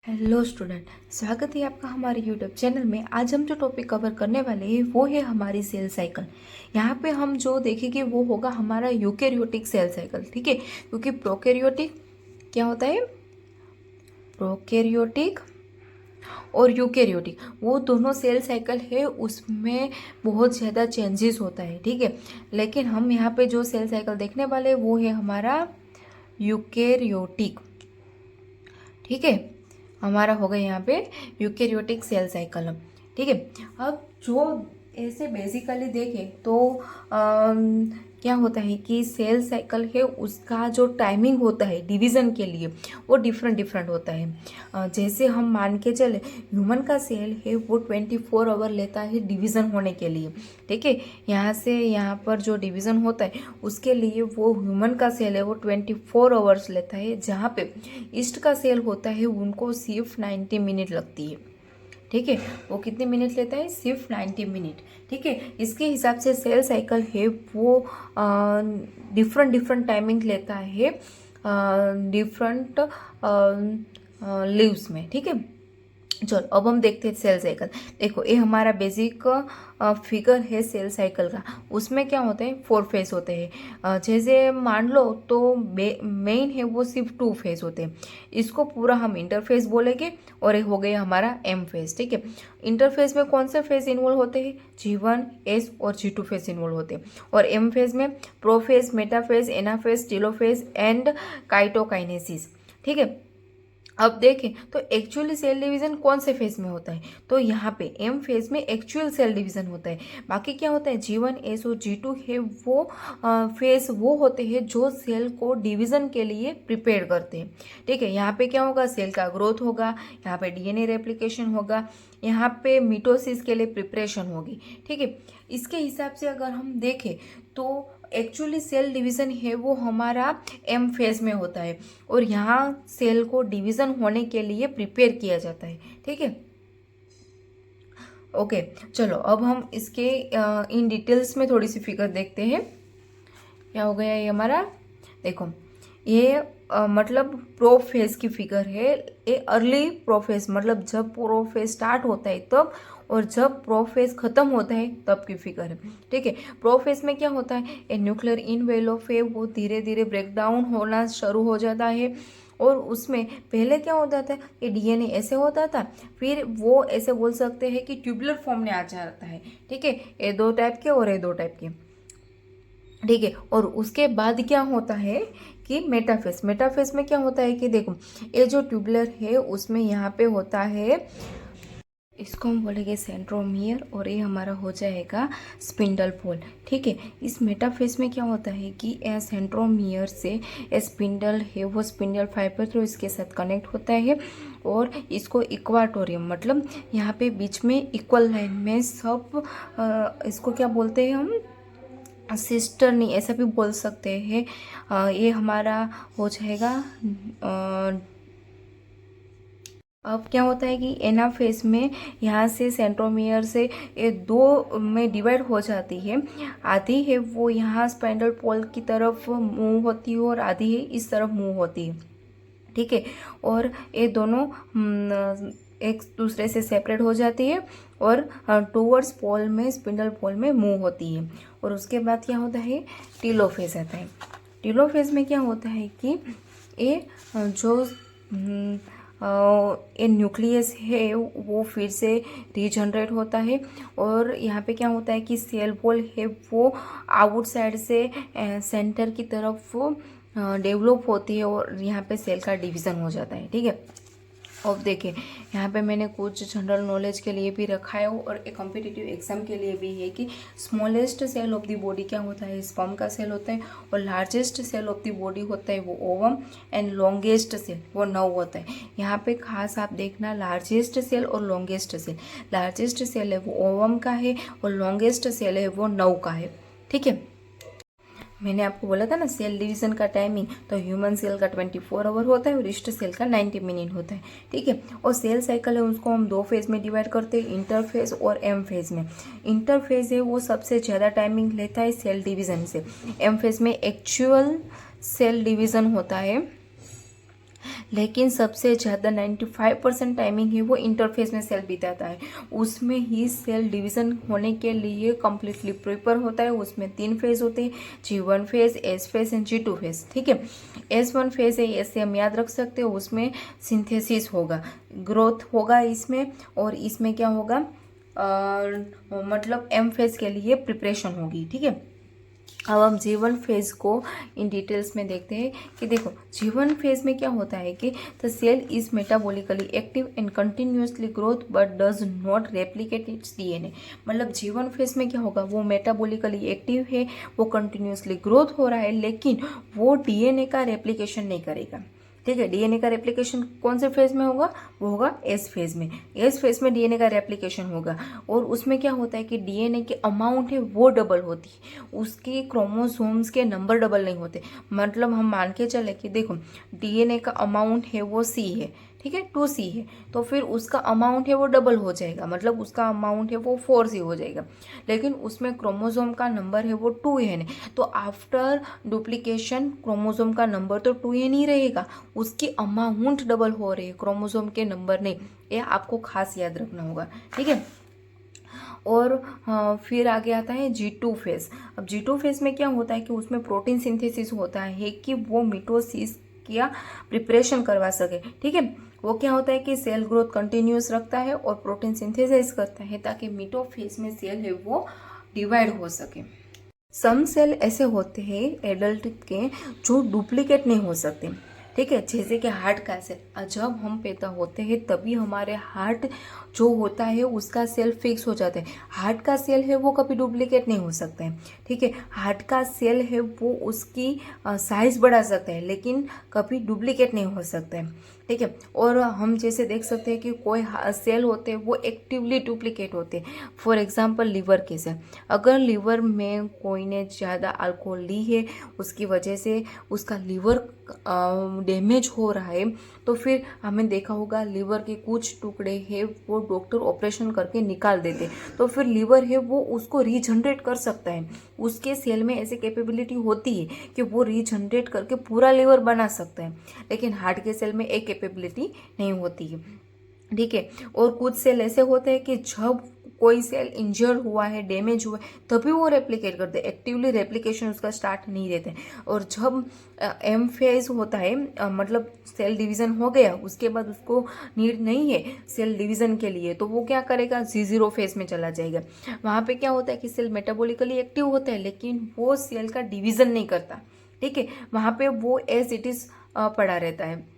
Hello student, स्वागत है आपका हमारे यूट्यूब चैनल में। आज हम जो टॉपिक कवर करने वाले हैं वो है हमारी सेल साइकिल। यहाँ पे हम जो देखेंगे वो होगा हमारा यूकेरियोटिक सेल साइकिल। ठीक है, क्योंकि प्रोकैरियोटिक क्या होता है, प्रोकैरियोटिक और यूकेरियोटिक वो दोनों सेल साइकिल है, उसमें बहुत ज़्यादा चेंजेस होता है। ठीक है, लेकिन हम यहाँ पे जो सेल साइकिल देखने वाले हैं वो है हमारा यूकेरियोटिक। ठीक है, हमारा हो गया यहाँ पे यूकेरियोटिक सेल साइकिल। ठीक है, अब जो ऐसे बेसिकली देखें तो क्या होता है कि सेल साइकिल है उसका जो टाइमिंग होता है डिवीज़न के लिए वो डिफरेंट डिफरेंट होता है। जैसे हम मान के चले ह्यूमन का सेल है वो 24 आवर लेता है डिवीज़न होने के लिए। ठीक है, यहाँ से यहाँ पर जो डिवीज़न होता है उसके लिए वो ह्यूमन का सेल है वो 24 आवर्स लेता है, जहाँ पे ईस्ट का सेल होता है उनको सिर्फ 90 मिनट लगती है। ठीक है, वो कितने मिनट लेता है, सिर्फ 90 मिनट। ठीक है, इसके हिसाब से सेल साइकिल है वो डिफरेंट डिफरेंट टाइमिंग लेता है डिफरेंट लीव्स में। ठीक है, चलो अब हम देखते हैं सेल साइकिल। देखो ये हमारा बेसिक फिगर है सेल साइकिल का। उसमें क्या होते हैं, 4 फेज होते हैं। जैसे मान लो तो मेन है वो सिर्फ 2 फेज होते हैं, इसको पूरा हम इंटरफेस बोलेंगे। और ये हो गया हमारा एम फेज। ठीक है, इंटरफेस में कौन से फेज इन्वॉल्व होते हैं, G1 S और G2 फेज इन्वॉल्व होते हैं। और एम फेज में prophase, metaphase, anaphase, telophase and cytokinesis. ठीक है, अब देखें तो एक्चुअली सेल डिवीजन कौन से फेज में होता है, तो यहाँ पे एम फेज में एक्चुअल सेल डिवीजन होता है। बाकी क्या होता है, G1 S और G2 है वो फेज वो होते हैं जो सेल को डिवीजन के लिए प्रिपेयर करते हैं। ठीक है, यहाँ पे क्या होगा, सेल का ग्रोथ होगा, यहाँ पे डीएनए रेप्लिकेशन होगा, यहाँ पे मिटोसिस के लिए प्रिपरेशन होगी। ठीक है, इसके हिसाब से अगर हम देखें तो एक्चुअली सेल डिवीज़न है वो हमारा एम फेज में होता है और यहाँ सेल को डिवीज़न होने के लिए प्रिपेयर किया जाता है। ठीक है, ओके, चलो अब हम इसके इन डिटेल्स में थोड़ी सी फिगर देखते हैं। क्या हो गया ये हमारा, देखो ये मतलब प्रो फेज की फिगर है। ये अर्ली प्रो फेज मतलब जब प्रो फेज स्टार्ट होता है तब, और जब प्रो फेज खत्म होता है तब की फिगर है। ठीक है, प्रो फेज में क्या होता है, ये न्यूक्लियर इनवेलोप है वो धीरे धीरे ब्रेक डाउन होना शुरू हो जाता है। और उसमें पहले क्या होता था, ये डीएनए ऐसे होता था, फिर वो ऐसे बोल सकते हैं कि ट्यूबुलर फॉर्म में आ जाता है। ठीक है, ये 2 टाइप के और ये 2 टाइप के। ठीक है, और उसके बाद क्या होता है कि मेटाफेज। मेटाफेज में क्या होता है कि देखो ये जो ट्यूबुलर है उसमें यहाँ पे होता है, इसको हम बोलेंगे सेंट्रोमियर, और ये हमारा हो जाएगा स्पिंडल पोल। ठीक है, इस मेटाफेज में क्या होता है कि सेंट्रोमियर से स्पिंडल है वो स्पिंडल फाइबर तो इसके साथ कनेक्ट होता है, और इसको इक्वाटोरियम मतलब यहाँ पे बीच में इक्वल लाइन में सब इसको क्या बोलते हैं हम, सिस्टर नहीं ऐसा भी बोल सकते हैं। ये हमारा हो जाएगा अब क्या होता है कि एनाफेज में यहाँ से सेंट्रोमियर से ये 2 में डिवाइड हो जाती है। आधी है वो यहाँ स्पाइनल पोल की तरफ मूव होती है और आधी है इस तरफ मूव होती है। ठीक है, और ये दोनों एक दूसरे से सेपरेट हो जाती है और टूवर्ड्स पोल में स्पिंडल पोल में मूव होती है। और उसके बाद क्या होता है, टीलोफेज आता है। टीलोफेज में क्या होता है कि ये जो ये न्यूक्लियस है वो फिर से रीजनरेट होता है, और यहाँ पे क्या होता है कि सेल वॉल है वो आउटसाइड से सेंटर की तरफ डेवलप होती है और यहाँ पे सेल का डिवीज़न हो जाता है। ठीक है, अब देखिए यहाँ पे मैंने कुछ जनरल नॉलेज के लिए भी रखा है और एक कॉम्पिटिटिव एग्जाम के लिए भी है कि smallest cell of the body क्या होता है, स्पर्म का सेल होता है, और largest cell of the body होता है वो ओवम, एंड लॉन्गेस्ट सेल वो नर्व होता है। यहाँ पे खास आप देखना लार्जेस्ट सेल और लॉन्गेस्ट सेल। लार्जेस्ट सेल है वो ओवम का है और लॉन्गेस्ट सेल है वो नर्व का है। ठीक है, मैंने आपको बोला था ना सेल डिवीजन का टाइमिंग, तो ह्यूमन सेल का 24 आवर होता है और ईस्ट सेल का 90 मिनट होता है। ठीक है, और सेल साइकिल है उसको हम 2 फेज में डिवाइड करते हैं, इंटरफेज और एम फेज में। इंटरफेज है वो सबसे ज़्यादा टाइमिंग लेता है सेल डिवीजन से। एम फेज में एक्चुअल सेल डिवीजन होता है लेकिन सबसे ज़्यादा 95% टाइमिंग है वो इंटरफेस में सेल बिताता है। उसमें ही सेल डिवीज़न होने के लिए कम्प्लीटली प्रिपेयर होता है। उसमें 3 फेज़ होते हैं, G1 phase, S phase and G2 phase. ठीक है, S1 फेज़ है, ऐसे हम याद रख सकते हो, उसमें सिंथेसिस होगा, ग्रोथ होगा इसमें, और इसमें क्या होगा, मतलब M फेज़ के लिए प्रिपरेशन होगी। ठीक है, अब हम G1 फेज़ को इन डिटेल्स में देखते हैं कि देखो G1 फेज़ में क्या होता है कि the cell is metabolically active and continuously growth but does not replicate its DNA. मतलब G1 फेज़ में क्या होगा, वो मेटाबॉलिकली एक्टिव है, वो कंटिन्यूसली ग्रोथ हो रहा है, लेकिन वो डीएनए का रेप्लिकेशन नहीं करेगा। ठीक है, डीएनए का रेप्लिकेशन कौन से फेज में होगा, वो होगा एस फेज में। एस फेज में डीएनए का रेप्लिकेशन होगा, और उसमें क्या होता है कि डीएनए के अमाउंट है वो डबल होती है, उसके क्रोमोसोम्स के नंबर डबल नहीं होते। मतलब हम मान के चले कि देखो डीएनए का अमाउंट है वो सी है, ठीक है, 2C है, तो फिर उसका अमाउंट है वो डबल हो जाएगा, मतलब उसका अमाउंट है वो 4C हो जाएगा। लेकिन उसमें क्रोमोसोम का नंबर है वो 2n है, तो आफ्टर डुप्लीकेशन क्रोमोसोम का नंबर तो 2n ही रहेगा, उसकी अमाउंट डबल हो रही है, क्रोमोसोम के नंबर नहीं। ये आपको खास याद रखना होगा। ठीक है, और फिर आगे आता है G2 फेज। अब G2 फेज में क्या होता है कि उसमें प्रोटीन सिंथेसिस होता है कि वो मिटोसिस या प्रिपरेशन करवा सके। ठीक है, वो क्या होता है कि सेल ग्रोथ कंटिन्यूस रखता है और प्रोटीन सिंथेसाइज करता है ताकि मिटोफेज में सेल है वो डिवाइड हो सके। सम सेल ऐसे होते हैं एडल्ट के जो डुप्लीकेट नहीं हो सकते। ठीक है, जैसे कि हार्ट का सेल, जब हम पैदा होते हैं तभी हमारे हार्ट जो होता है उसका सेल फिक्स हो जाता है। हार्ट का सेल है वो कभी डुप्लीकेट नहीं हो सकता है। ठीक है, हार्ट का सेल है वो उसकी साइज बढ़ा सकता है, लेकिन कभी डुप्लीकेट नहीं हो सकता है। ठीक है, और हम जैसे देख सकते हैं कि कोई सेल होते हैं वो एक्टिवली डुप्लीकेट होते हैं। फॉर एग्जांपल लिवर के सेल, अगर लिवर में कोई ने ज़्यादा अल्कोहल ली है, उसकी वजह से उसका लिवर डैमेज हो रहा है, तो फिर हमें देखा होगा लिवर के कुछ टुकड़े हैं वो डॉक्टर ऑपरेशन करके निकाल देते, तो फिर लिवर है वो उसको रीजनरेट कर सकता है। उसके सेल में ऐसी कैपेबिलिटी होती है कि वो रीजनरेट करके पूरा लिवर बना सकता है, लेकिन हार्ट के सेल में एक कैपेबिलिटी नहीं होती है। ठीक है, और कुछ सेल ऐसे होते हैं कि जब कोई सेल इंजर्ड हुआ है, डैमेज हुआ है, तभी वो रेप्लिकेट करते हैं, एक्टिवली रेप्लिकेशन उसका स्टार्ट नहीं रहता है। और जब एम फेज होता है, मतलब सेल डिवीज़न हो गया, उसके बाद उसको नीड नहीं है सेल डिवीज़न के लिए, तो वो क्या करेगा, G0 फेज में चला जाएगा। वहाँ पे क्या होता है कि सेल मेटाबॉलिकली एक्टिव होता है, लेकिन वो सेल का डिवीज़न नहीं करता। ठीक है, वहाँ पे वो एज इट इज़ पड़ा रहता है,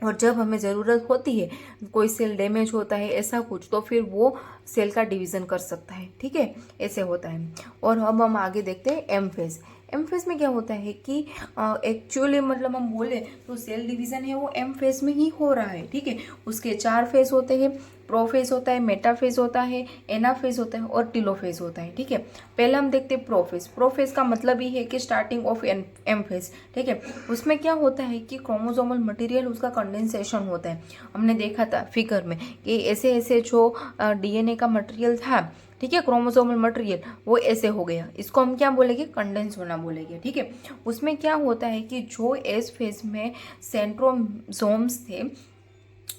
और जब हमें ज़रूरत होती है, कोई सेल डैमेज होता है ऐसा कुछ, तो फिर वो सेल का डिवीज़न कर सकता है। ठीक है, ऐसे होता है। और अब हम आगे देखते हैं एम फेज। एम फेज में क्या होता है कि एक्चुअली मतलब हम बोले तो सेल डिवीज़न है वो एम फेज में ही हो रहा है। ठीक है, उसके 4 फेज होते हैं, प्रोफेज होता है, मेटाफेज होता है, एनाफेज होता है और टिलोफेज होता है। ठीक है, पहले हम देखते हैं प्रोफेज। प्रोफेज का मतलब ही है कि स्टार्टिंग ऑफ एम फेज। ठीक है, उसमें क्या होता है कि क्रोमोसोमल मटेरियल उसका कंडेंसेशन होता है। हमने देखा था फिगर में कि ऐसे ऐसे जो डीएनए का मटेरियल था, ठीक है, क्रोमोसोमल मटेरियल, वो ऐसे हो गया, इसको हम क्या बोलेंगे, कंडेंस होना बोलेंगे। ठीक है, उसमें क्या होता है कि जो एस फेज में सेंट्रोसोम्स थे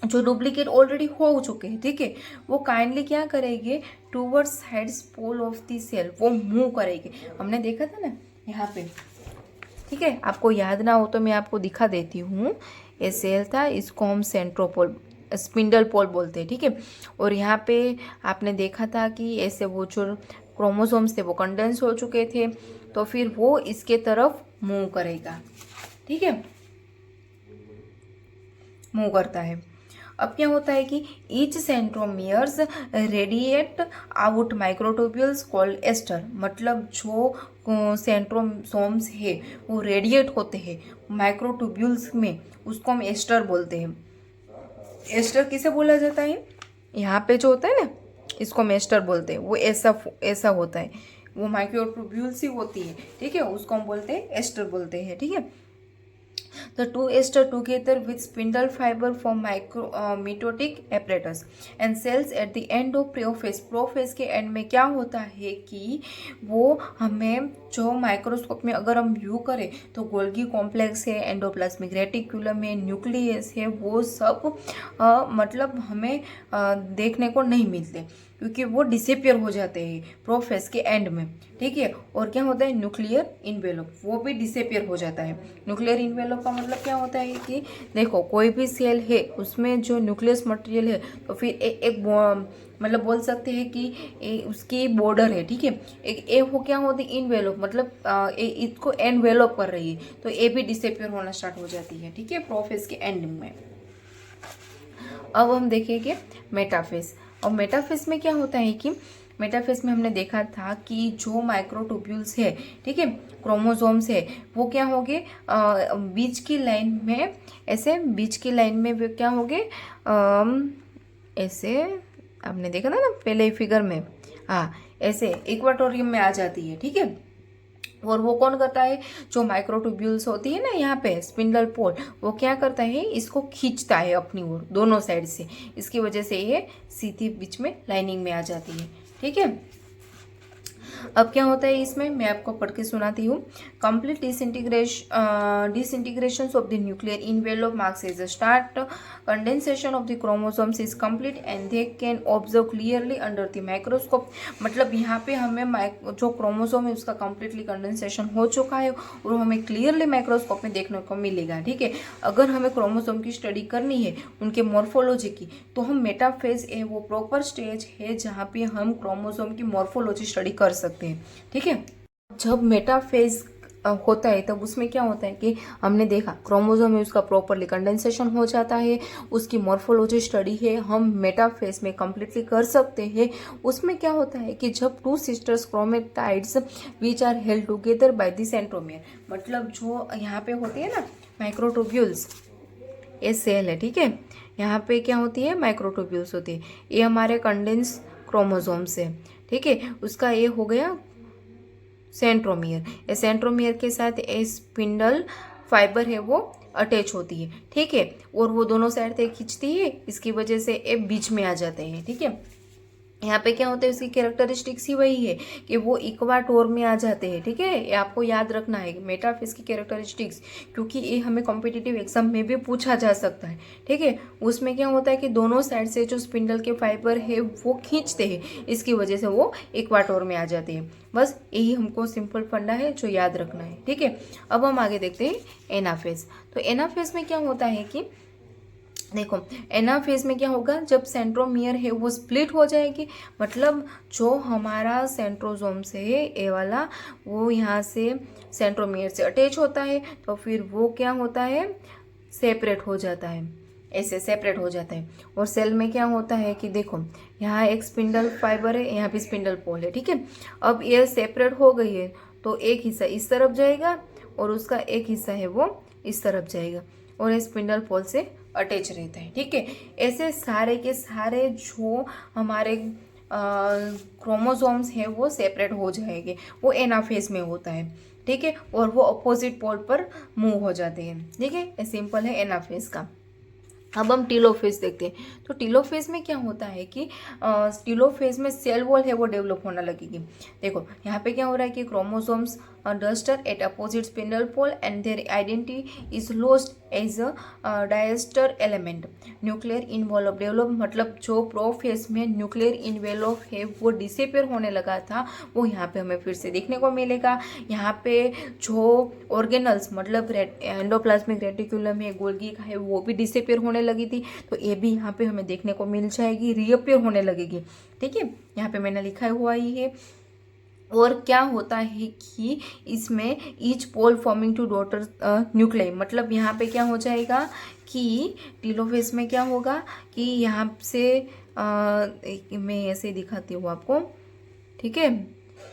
जो डुप्लीकेट ऑलरेडी हो चुके हैं, ठीक है, वो काइंडली क्या करेंगे, towards sides pole of the cell वो मूव करेंगे। हमने देखा था ना यहाँ पे। ठीक है, आपको याद ना हो तो मैं आपको दिखा देती हूँ। ये सेल था, इसको हम सेंट्रोपोल स्पिंडल पोल बोलते हैं। ठीक है, और यहाँ पे आपने देखा था कि ऐसे वो जो क्रोमोसोम्स थे वो कंडेंस हो चुके थे, तो फिर वो इसके तरफ मूव करेगा। ठीक है, मूव करता है। अब क्या होता है कि each centromeres radiate out microtubules called aster. मतलब जो सेंट्रोसोम्स है वो रेडिएट होते हैं माइक्रोट्यूब्यूल्स में, उसको हम एस्टर बोलते हैं। एस्टर किसे बोला जाता है, यहाँ पे जो होता है ना, इसको हम एस्टर बोलते हैं, वो ऐसा ऐसा होता है, वो माइक्रोट्यूब्यूल्स ही होती है। ठीक है, उसको हम बोलते हैं एस्टर बोलते हैं। ठीक है, the two ester together with spindle fiber form mitotic apparatus and cells at the end of prophase। prophase के एंड में क्या होता है कि वो हमें जो माइक्रोस्कोप में अगर हम व्यू करें तो गोल्गी कॉम्प्लेक्स है, एंडोप्लाज्मिक रेटिकुलम है, न्यूक्लियस है, वो सब मतलब हमें देखने को नहीं मिलते क्योंकि वो डिसअपियर हो जाते हैं प्रोफेज के एंड में, ठीक है। और क्या होता है, न्यूक्लियर इन्वेलप, वो भी डिसअपियर हो जाता है। न्यूक्लियर इन्वेलप का मतलब क्या होता है कि देखो कोई भी सेल है उसमें जो न्यूक्लियस मटेरियल है तो फिर एक मतलब बोल सकते हैं कि उसकी बॉर्डर है, ठीक है। एक ए वो क्या होती है, इनवेलप, मतलब इसको एनवेलप कर रही है, तो ए भी डिसअपियर होना स्टार्ट हो जाती है, ठीक है, प्रोफेज के एंड में। अब हम देखेंगे मेटाफेज। और मेटाफेज में क्या होता है कि मेटाफेज में हमने देखा था कि जो माइक्रोट्यूब्यूल्स है, ठीक है, क्रोमोसोम्स है, वो क्या होंगे बीच की लाइन में, ऐसे बीच की लाइन में वो क्या होंगे ऐसे, आपने देखा था ना पहले फिगर में, हाँ ऐसे इक्वाटोरियम में आ जाती है, ठीक है। और वो कौन करता है, जो माइक्रोट्यूब्यूल्स होती है ना यहाँ पे स्पिंडल पोल, वो क्या करता है, इसको खींचता है अपनी ओर दोनों साइड से, इसकी वजह से ये सीधी बीच में लाइनिंग में आ जाती है, ठीक है। अब क्या होता है इसमें, मैं आपको पढ़ के सुनाती हूँ। Complete disintegration of the nuclear envelope marks as a start. Condensation of the chromosomes is complete and they can observe clearly under the microscope. मतलब यहाँ पे हमें जो क्रोमोसोम है उसका कम्प्लीटली कंडेंसेशन हो चुका है और हमें क्लियरली माइक्रोस्कोप में देखने को मिलेगा, ठीक है। अगर हमें क्रोमोसोम की स्टडी करनी है, उनके मॉर्फोलॉजी की, तो हम मेटाफेज है वो प्रॉपर स्टेज है जहाँ पे हम क्रोमोसोम की मॉर्फोलॉजी स्टडी कर सकते हैं, ठीक है। जब मेटाफेज होता है तब उसमें क्या होता है कि हमने देखा क्रोमोसोम में उसका प्रॉपरली कंडेंसेशन हो जाता है, उसकी मॉर्फोलॉजी स्टडी है हम मेटाफेज में कम्प्लीटली कर सकते हैं। उसमें क्या होता है कि जब two sisters chromatids which are held together by the centromere, मतलब जो यहाँ पे होती है ना माइक्रोट्यूब्यूल्स, ये सेल है, ठीक है, यहाँ पे क्या होती है माइक्रोट्यूब्यूल्स होती है, ये हमारे कंडेंस क्रोमोसोम्स है, ठीक है। उसका ये हो गया सेंट्रोमियर, ये सेंट्रोमियर के साथ ये स्पिंडल फाइबर है वो अटैच होती है, ठीक है। और वो दोनों साइड से खींचती है, इसकी वजह से ये बीच में आ जाते हैं, ठीक है। यहाँ पे क्या होता है, उसकी कैरेक्टरिस्टिक्स ही वही है कि वो इक्वाटोर में आ जाते हैं, ठीक है। ये आपको याद रखना है मेटाफेज की कैरेक्टरिस्टिक्स, क्योंकि ये हमें कॉम्पिटिटिव एग्जाम में भी पूछा जा सकता है, ठीक है। उसमें क्या होता है कि दोनों साइड से जो स्पिंडल के फाइबर है वो खींचते हैं, इसकी वजह से वो इक्वाटोर में आ जाते हैं। बस यही हमको सिंपल फंडा है जो याद रखना है, ठीक है। अब हम आगे देखते हैं एनाफेज। तो एनाफेज में क्या होता है कि देखो एनाफेज में क्या होगा, जब सेंट्रोमियर है वो स्प्लिट हो जाएगी, मतलब जो हमारा सेंट्रोसोम्स है ए वाला, वो यहाँ से सेंट्रोमियर से अटैच होता है, तो फिर वो क्या होता है सेपरेट हो जाता है, ऐसे सेपरेट हो जाता है। और सेल में क्या होता है कि देखो यहाँ एक स्पिंडल फाइबर है, यहाँ भी स्पिंडल पोल है, ठीक है। अब ये सेपरेट हो गई है तो एक हिस्सा इस तरफ जाएगा और उसका एक हिस्सा है वो इस तरफ जाएगा और ये स्पिंडल पोल से अटैच रहता है, ठीक है। ऐसे सारे के सारे जो हमारे क्रोमोसोम्स है वो सेपरेट हो जाएंगे, वो एनाफेज में होता है, ठीक है। और वो अपोजिट पोल पर मूव हो जाते हैं, ठीक है। ये सिंपल है एनाफेज का। अब हम टीलोफेज देखते हैं। तो टीलोफेज में क्या होता है कि टीलोफेज में सेल वॉल है वो डेवलप होने लगेगी। देखो यहाँ पे क्या हो रहा है कि chromosomes cluster at opposite spindle pole and their identity is lost as a diaster element. Nuclear envelope develop, मतलब जो प्रोफेज में न्यूक्लियर इन्वेलप है वो डिसअपियर होने लगा था, वो यहाँ पे हमें फिर से देखने को मिलेगा। यहाँ पे जो ऑर्गेनल्स मतलब एंडोप्लाज्मिक रेटिकुलम है, गोल्गी का है, वो भी डिसअपियर होने लगी थी, तो ये भी यहाँ पे हमें देखने को मिल जाएगी, रीअपियर होने लगेगी, ठीक है। यहाँ पे मैंने लिखा हुआ ही है। और क्या होता है कि इसमें each pole forming two daughter nucleus, मतलब यहाँ पे क्या हो जाएगा कि टीलोफेज में क्या होगा कि यहाँ से मैं ऐसे दिखाती हूँ आपको, ठीक है,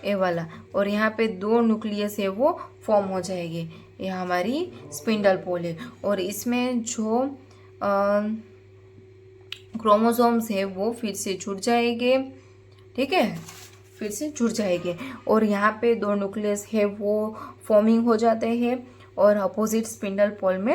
ये वाला, और यहाँ पे दो न्यूक्लियस है वो फॉर्म हो जाएंगे, ये हमारी स्पिंडल पोल है। और इसमें जो क्रोमोसोम्स है वो फिर से जुड़ जाएंगे, ठीक है, फिर से जुड़ जाएंगे। और यहाँ पे दो न्यूक्लियस है वो फॉर्मिंग हो जाते हैं और अपोजिट स्पिंडल पोल में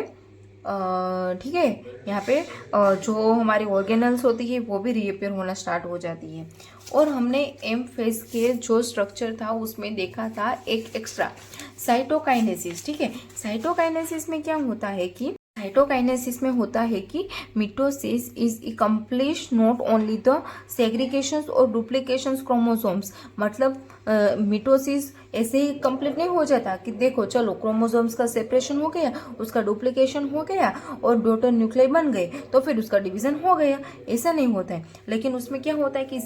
ठीक है, यहाँ पे जो हमारी ऑर्गेनल्स होती है वो भी रीअपेयर होना स्टार्ट हो जाती है। और हमने एम फेज के जो स्ट्रक्चर था उसमें देखा था एक एक्स्ट्रा साइटोकाइनेसिस। ठीक है, साइटोकाइनेसिस में क्या होता है कि साइटोकाइनेसिस में होता है कि mitosis is accomplish not only the segregations और डुप्लीकेशंस क्रोमोसोम्स। मतलब मिटोसिस ऐसे ही कंप्लीट नहीं हो जाता कि देखो चलो क्रोमोसोम्स का सेपरेशन हो गया, उसका डुप्लीकेशन हो गया और डॉटर न्यूक्लियाई बन गए तो फिर उसका डिवीजन हो गया, ऐसा नहीं होता है। लेकिन उसमें क्या होता है कि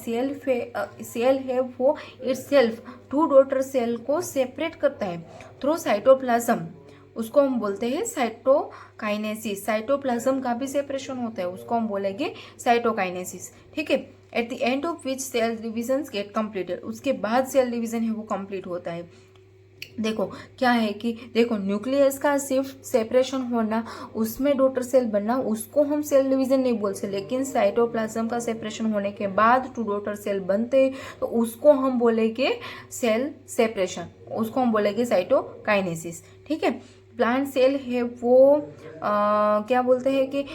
सेल है वो इटसेल्फ टू डॉटर सेल को सेपरेट करता है थ्रू साइटोप्लाज्म। उसको हम बोलते हैं साइटोकाइनेसिस। साइटोप्लाज्म का भी सेपरेशन होता है, उसको हम बोलेंगे साइटोकाइनेसिस। ठीक है, at the end of which cell division get completed, उसके बाद सेल डिवीजन है वो कंप्लीट होता है। देखो क्या है कि देखो न्यूक्लियस का सिर्फ सेपरेशन होना, उसमें डॉटर सेल बनना, उसको हम सेल डिवीजन नहीं बोलते। लेकिन साइटोप्लाज्म का सेपरेशन होने के बाद टू डॉटर सेल बनते तो उसको हम बोलेंगे सेल सेपरेशन, उसको हम बोलेंगे साइटोकाइनेसिस। ठीक है, प्लांट सेल है वो क्या बोलते हैं कि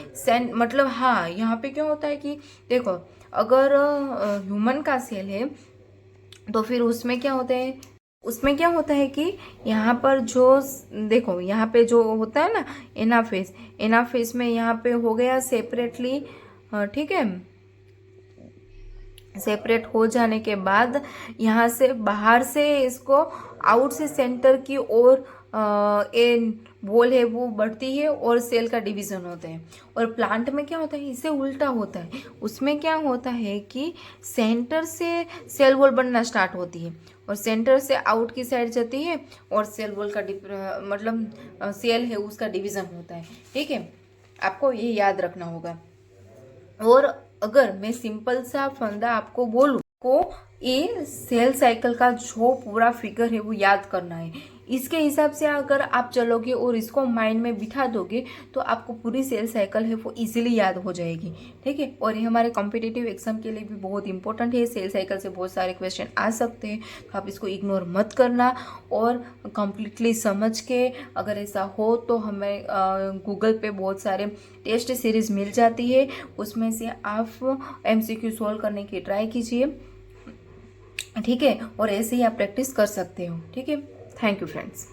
मतलब हाँ, यहाँ पे क्या होता है कि देखो अगर ह्यूमन का सेल है तो फिर उसमें क्या होता है, उसमें क्या होता है कि यहाँ पर जो देखो यहाँ पे जो होता है ना एनाफेज, एनाफेज में यहाँ पे हो गया सेपरेटली। ठीक है, सेपरेट हो जाने के बाद यहाँ से बाहर से इसको आउट से सेंटर की ओर वॉल है वो बढ़ती है और सेल का डिवीजन होता है। और प्लांट में क्या होता है, इससे उल्टा होता है। उसमें क्या होता है कि सेंटर से सेल वॉल बनना स्टार्ट होती है और सेंटर से आउट की साइड जाती है और सेल वॉल का मतलब सेल है उसका डिवीजन होता है। ठीक है, आपको ये याद रखना होगा। और अगर मैं सिंपल सा फंडा आपको बोलूँ को ये सेल साइकिल का जो पूरा फिगर है वो याद करना है। इसके हिसाब से अगर आप चलोगे और इसको माइंड में बिठा दोगे तो आपको पूरी सेल साइकिल है वो इजीली याद हो जाएगी। ठीक है, और ये हमारे कॉम्पिटिटिव एग्जाम के लिए भी बहुत इंपॉर्टेंट है। सेल साइकिल से बहुत सारे क्वेश्चन आ सकते हैं तो आप इसको इग्नोर मत करना और कंप्लीटली समझ के, अगर ऐसा हो तो हमें गूगल पे बहुत सारे टेस्ट सीरीज मिल जाती है, उसमें से आप MCQ सॉल्व करने की ट्राई कीजिए। ठीक है, और ऐसे ही आप प्रैक्टिस कर सकते हो। ठीक है, थैंक यू फ्रेंड्स।